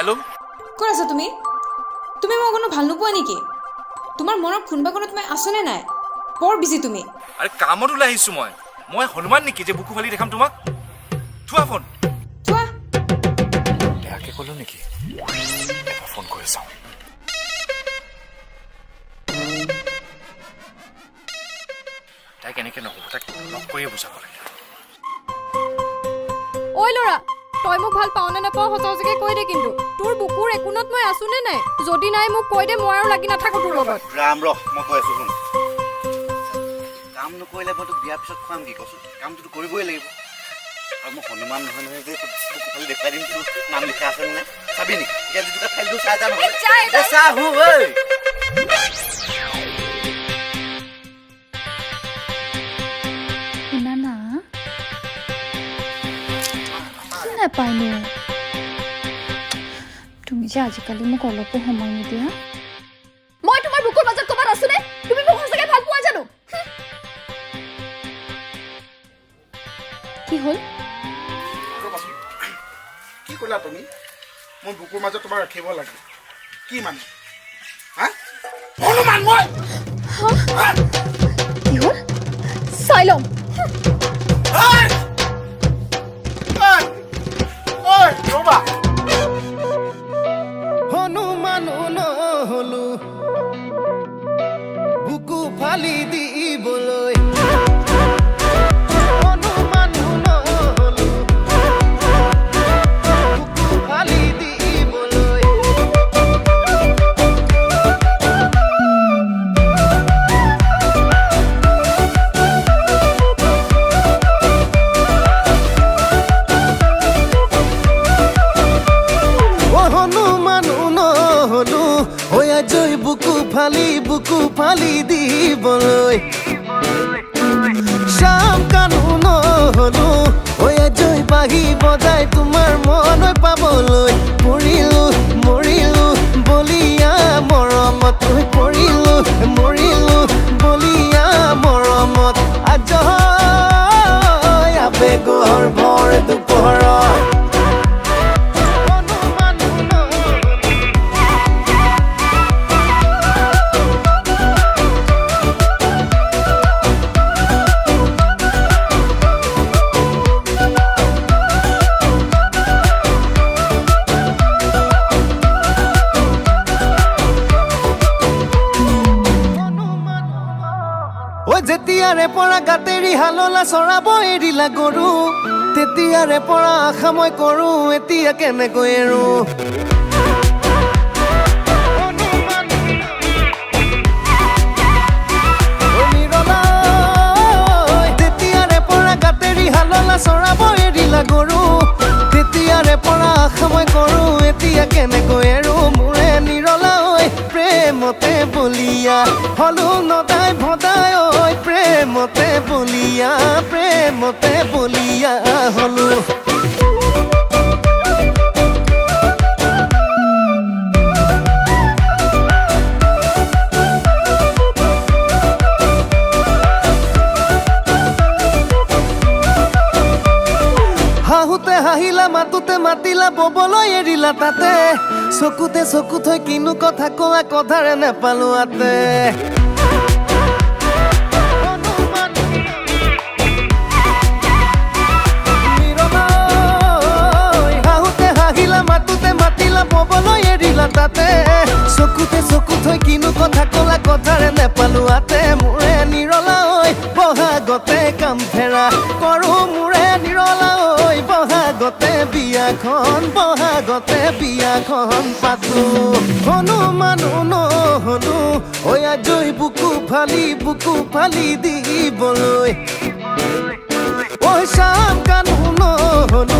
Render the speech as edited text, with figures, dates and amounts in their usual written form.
Hello' ক'ত আছা তুমি? তুমি মোক কোনো ভাল নোপোৱা নেকি? তোমাৰ মনত কোনোবা কোনো তুমি আছনে নাই? বৰ বিজি তুমি। আৰে কামত ওলাই আহিছো মই হনুমান নেকি যে বুকু ফালি দেখাম তোমাক? থোৱা ফোন। থোৱা। বেয়াকে ক'লো নেকি? এবাৰ ফোন কৰি চাওঁ। তাইক এনেকে নক'ব, তাইক লগ কৰিয়ে বুজাব লাগে। ঐ ল'ৰা, তই মোক ভাল পাওঁ নে নাপাওঁ সঁচা সঁচাকে কৈ দে কিন্তু। তোৰ বুকুৰ একোনত মই আছো নে নাই? যদি নাই মোক কৈ দে, মই আৰু লাগি নাথাকো তোৰ লগত। ৰাম ৰহ, মই কৈ আছো শুন। কাম নকৰিলে মই তোক বিয়াৰ পিছত খুৱাম কি কচোন? কামটোতো কৰিবই লাগিব। আৰু মই হনুমান নহয় নহয় যে তোক খালি দেখুৱাই দিম তোৰ নাম লিখা আছে নে? চাবি নেকি? এতিয়া যিটো ফাইলটো চাই যাম। চাহু ঐ শুনা না কি নাপায়নো তুমি যে আজিকালি মোক অলপো সময় নিদিয়া মই তোমাৰ বুকুৰ মাজত ক'বাত আছো নে? তুমি মোক সঁচাকে ভাল পোৱা জানো? কি হ'ল কি ক'লা তুমি? মোৰ বুকুৰ মাজত তোমাৰ ৰাখিব লাগে কি মানে? হা হনুমান মই কি হ'ল চাই ল'ম। ৰ'বা হনুমানো নহলো বুকু ফালি দিবলৈ হনুমানো নহলো বুকু ফালি দিবলৈ হনুমানো নহলো হৈ জয় বুকু ফালি দিবলৈ শ্যাম কানো নহলো হৈ জয় বাঢ়ি বজাই তোমাৰ মন পাবলৈ মৰিলো বলিয়া মৰমত মৰিলো বলিয়া মৰমত আজ আবেগৰ ভৰ দুপহৰত যেতিয়াৰে পৰা গাতেৰি হাললা চৰাব এৰিলা গৰু তেতিয়াৰে পৰা আশা মই কৰো এতিয়া কেনেকৈ এৰো তেতিয়াৰে পৰা গাতেৰি হাললা চৰাব এৰিলা গৰু তেতিয়াৰে পৰা আশা মই কৰো এতিয়া কেনেকৈ এৰো মোৰে নিৰলা ঐ প্ৰেমতে বলিয়া হলো নদাই ভদাই ঐ প্ৰেমতে বলিয়া হলো হাঁহুতে হাঁহিলা মাতোতে মাতিলা ববলৈ এৰিলা তাতে চকুতে চকু থৈ কিনো কথা কোৱা কথাৰে নেপালো আতে হাঁহুতে হাঁহিলা মাতোতে মাতিলা ববলৈ এৰিলা তাতে চকুতে চকু থৈ কিনো কথা ক'লা কথাৰে নেপালো আতে মোৰে নিৰলা ঐ বহাগতে কাম ফেৰা কৰো মোৰে নিৰলা ঐ বহাগতে বিয়াখন পাতো হনুমানো নহলো ঐ জয় বুকু ফালি দিবলৈ ঐ শ্যাম কানো নহলো